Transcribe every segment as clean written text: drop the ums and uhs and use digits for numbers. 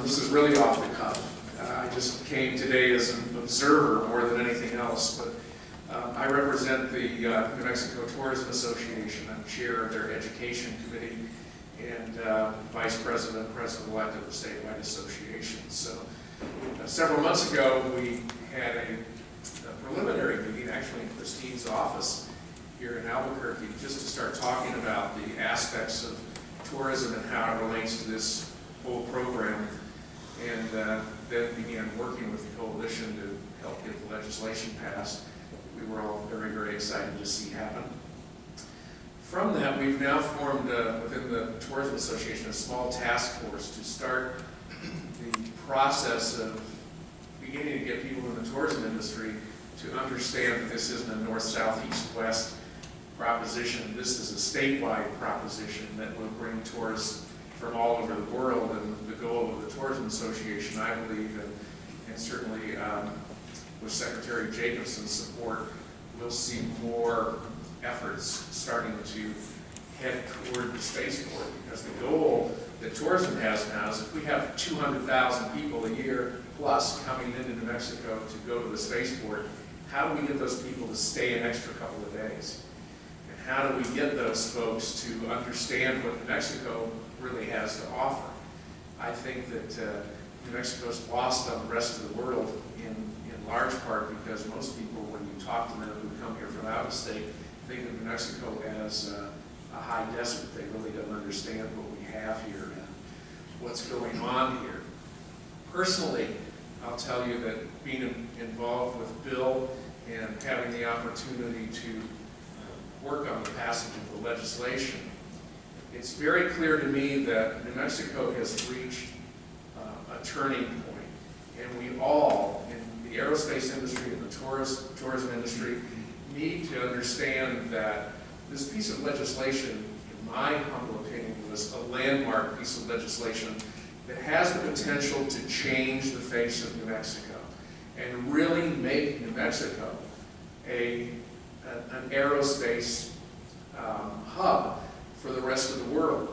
This is really off the cuff. I just came today as an observer more than anything else, but I represent the New Mexico Tourism Association. I'm chair of their education committee and vice president, president-elect of the statewide association. So several months ago, we had a preliminary meeting, actually in Christine's office here in Albuquerque, just to start talking about the aspects of tourism and how it relates to this whole program, and then began working with the coalition to help get the legislation passed. We were all very, very excited to see happen. From that, we've now formed within the Tourism Association a small task force to start the process of beginning to get people in the tourism industry to understand that this isn't a north, south, east, west proposition. This is a statewide proposition that will bring tourists from all over the world, and the goal of the Tourism Association, I believe, and certainly with Secretary Jacobson's support, we'll see more efforts starting to head toward the spaceport, because the goal that tourism has now is if we have 200,000 people a year plus coming into New Mexico to go to the spaceport, how do we get those people to stay an extra couple of days? And how do we get those folks to understand what New Mexico really has to offer? I think that New Mexico's lost on the rest of the world in large part because most people, when you talk to them who come here from out of state, think of New Mexico as a high desert. They really don't understand what we have here and what's going on here. Personally, I'll tell you that being involved with Bill and having the opportunity to work on the passage of the legislation, it's very clear to me that New Mexico has reached a turning point, and we all, in the aerospace industry and the tourism industry, need to understand that this piece of legislation, in my humble opinion, was a landmark piece of legislation that has the potential to change the face of New Mexico and really make New Mexico an aerospace hub for the rest of the world.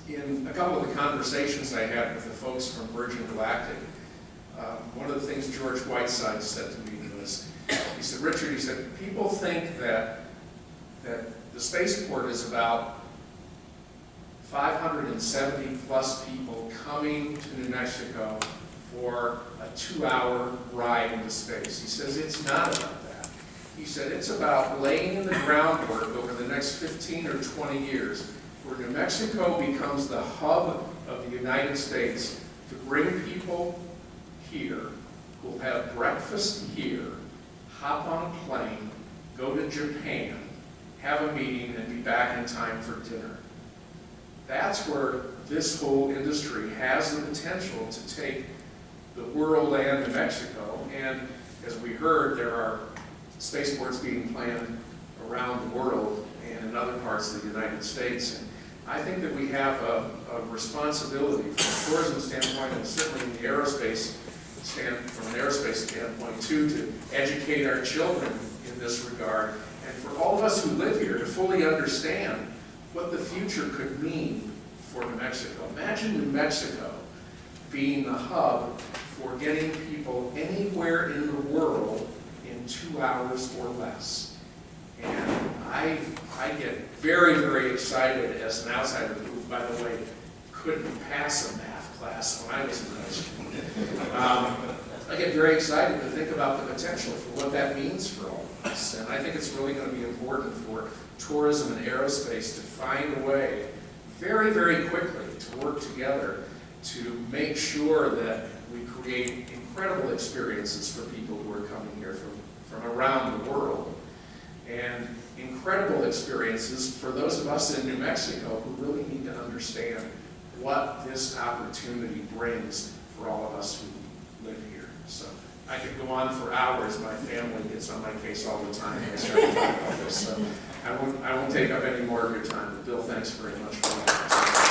In a couple of the conversations I had with the folks from Virgin Galactic, one of the things George Whiteside said to me was, he said, Richard, he said, people think that the spaceport is about 570 plus people coming to New Mexico for a 2-hour ride into space. He says it's not about that. He said it's about laying the groundwork over the next 15 or 20 years where New Mexico becomes the hub of the United States to bring people here who'll have breakfast here, hop on a plane, go to Japan, have a meeting, and be back in time for dinner. That's where this whole industry has the potential to take the world and New Mexico. And as we heard, there are spaceports being planned around the world and in other parts of the United States. And I think that we have a responsibility from a tourism standpoint, and certainly in the aerospace from an aerospace standpoint too, to educate our children in this regard, and for all of us who live here to fully understand what the future could mean for New Mexico. Imagine New Mexico being the hub for getting people anywhere in the world in 2 hours or less. And I get very, very excited as an outsider who, by the way, couldn't pass a math class when I was in high school. I get very excited to think about the potential for what that means for all of us. And I think it's really going to be important for tourism and aerospace to find a way very, very quickly to work together to make sure that we create incredible experiences for people who are coming here from around the world, and incredible experiences for those of us in New Mexico who really need to understand what this opportunity brings for all of us who live here. So I could go on for hours. My family gets on my case all the time when I start to talk about this. So I won't take up any more of your time. But Bill, thanks very much for that.